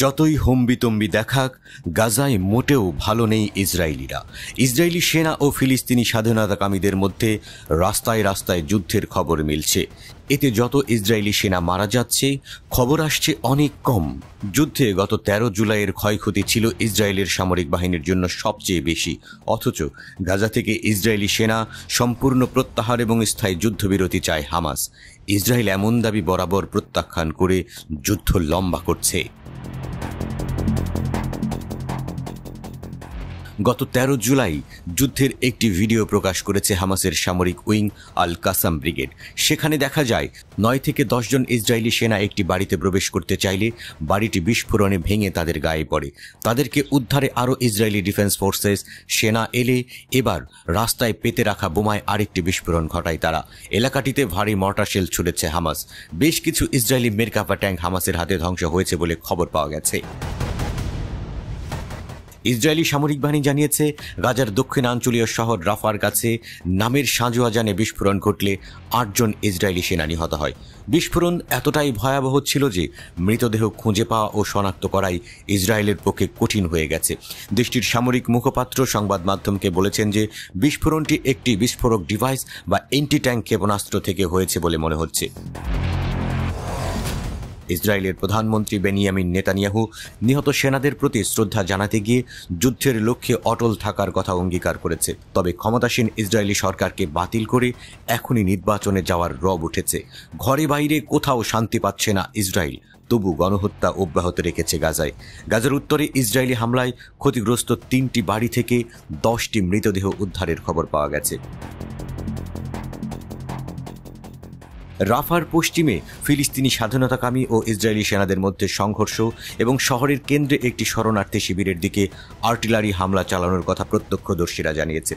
যতই হম্বিতম্বি দেখাক, গাজায় মোটেও ভালো নেই ইসরায়েলিরা। ইসরায়েলি সেনা ও ফিলিস্তিনি স্বাধীনতাকামীদের মধ্যে রাস্তায় রাস্তায় যুদ্ধের খবর মিলছে। এতে যত ইসরায়েলি সেনা মারা যাচ্ছে, খবর আসছে অনেক কম। যুদ্ধে গত 13 জুলাইয়ের ক্ষয়ক্ষতি ছিল ইসরায়েলের সামরিক বাহিনীর জন্য সবচেয়ে বেশি। অথচ গাজা থেকে ইসরায়েলি সেনা সম্পূর্ণ প্রত্যাহার এবং স্থায়ী যুদ্ধবিরতি চায় হামাস। ইসরায়েল এমন দাবি বরাবর প্রত্যাখ্যান করে যুদ্ধ লম্বা করছে। গত 13 জুলাই যুদ্ধের একটি ভিডিও প্রকাশ করেছে হামাসের সামরিক উইং আল কাসাম ব্রিগেড। সেখানে দেখা যায় 9 থেকে 10 জন ইসরায়েলি সেনা একটি বাড়িতে প্রবেশ করতে চাইলে বাড়িটি বিস্ফোরণে ভেঙে তাদের গায়ে পড়ে। তাদেরকে উদ্ধারে আরও ইসরায়েলি ডিফেন্স ফোর্সেস সেনা এলে এবার রাস্তায় পেতে রাখা বোমায় আরেকটি বিস্ফোরণ ঘটায় তারা। এলাকাটিতে ভারী মর্টার শেল ছুড়েছে হামাস। বেশ কিছু ইসরায়েলি মেরকাফা ট্যাঙ্ক হামাসের হাতে ধ্বংস হয়েছে বলে খবর পাওয়া গেছে। ইসরায়েলি সামরিক বাহিনী জানিয়েছে, গাজার দক্ষিণাঞ্চলীয় শহর রাফার কাছে নামের সাঁজো আজানে বিস্ফোরণ ঘটলে 8 জন ইসরায়েলি সেনা নিহত হয়। বিস্ফোরণ এতটাই ভয়াবহ ছিল যে মৃতদেহ খুঁজে পাওয়া ও শনাক্ত করাই ইসরায়েলের পক্ষে কঠিন হয়ে গেছে। দেশটির সামরিক মুখপাত্র সংবাদ মাধ্যমকে বলেছেন যে বিস্ফোরণটি একটি বিস্ফোরক ডিভাইস বা এন্টি ট্যাঙ্ক ক্ষেপণাস্ত্র থেকে হয়েছে বলে মনে হচ্ছে। ইসরায়েলের প্রধানমন্ত্রী বেনিয়ামিন নেতানিয়াহু নিহত সেনাদের প্রতি শ্রদ্ধা জানাতে গিয়ে যুদ্ধের লক্ষ্যে অটল থাকার কথা অঙ্গীকার করেছে। তবে ক্ষমতাসীন ইসরায়েলি সরকারকে বাতিল করে এখনই নির্বাচনে যাওয়ার রব উঠেছে। ঘরে বাইরে কোথাও শান্তি পাচ্ছে না ইসরায়েল, তবু গণহত্যা অব্যাহত রেখেছে গাজায়। গাজার উত্তরে ইসরায়েলি হামলায় ক্ষতিগ্রস্ত 3টি বাড়ি থেকে 10টি মৃতদেহ উদ্ধারের খবর পাওয়া গেছে। রাফার পশ্চিমে ফিলিস্তিনি স্বাধীনতাকামী ও ইসরায়েলি সেনাদের মধ্যে সংঘর্ষ এবং শহরের কেন্দ্রে একটি শরণার্থী শিবিরের দিকে আর্টিলারি হামলা চালানোর কথা প্রত্যক্ষদর্শীরা জানিয়েছে।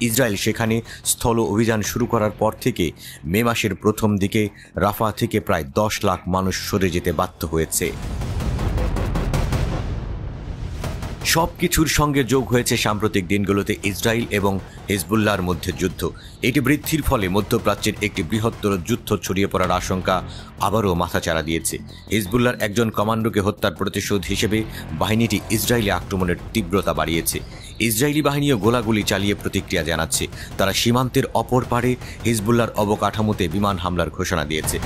ইসরায়েল সেখানে স্থল অভিযান শুরু করার পর থেকে মে মাসের প্রথম দিকে রাফা থেকে প্রায় 10 লাখ মানুষ সরে যেতে বাধ্য হয়েছে। সবকিছুর সঙ্গে যোগ হয়েছে সাম্প্রতিক দিনগুলোতে ইসরায়েল এবং হিজবুল্লাহর মধ্যে যুদ্ধ। এটি বৃদ্ধির ফলে মধ্যপ্রাচ্যের একটি বৃহত্তর যুদ্ধ ছড়িয়ে পড়ার আশঙ্কা আবারও মাথাচাড়া দিয়েছে। হিজবুল্লাহর একজন কমান্ডোকে হত্যার প্রতিশোধ হিসেবে বাহিনীটি ইসরায়েলি আক্রমণের তীব্রতা বাড়িয়েছে। ইসরায়েলি বাহিনীও গোলাগুলি চালিয়ে প্রতিক্রিয়া জানাচ্ছে। তারা সীমান্তের অপর পারে হিজবুল্লাহর অবকাঠামোতে বিমান হামলার ঘোষণা দিয়েছে।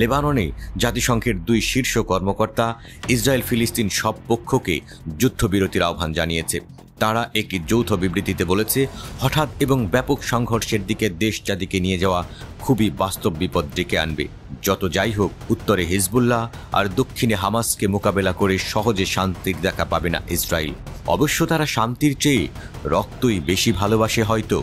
লেবাননে জাতিসংঘের 2 শীর্ষ কর্মকর্তা ইসরায়েল ফিলিস্তিন সব পক্ষকে যুদ্ধবিরতির আহ্বান জানিয়েছে। তারা একটি যৌথ বিবৃতিতে বলেছে, হঠাৎ এবং ব্যাপক সংঘর্ষের দিকে দেশ জাতিকে নিয়ে যাওয়া খুবই বাস্তব বিপদ ডেকে আনবে। যত যাই হোক, উত্তরে হিজবুল্লাহ আর দক্ষিণে হামাসকে মোকাবেলা করে সহজে শান্তির দেখা পাবে না ইসরায়েল। অবশ্য তারা শান্তির চেয়ে রক্তই বেশি ভালোবাসে হয়তো।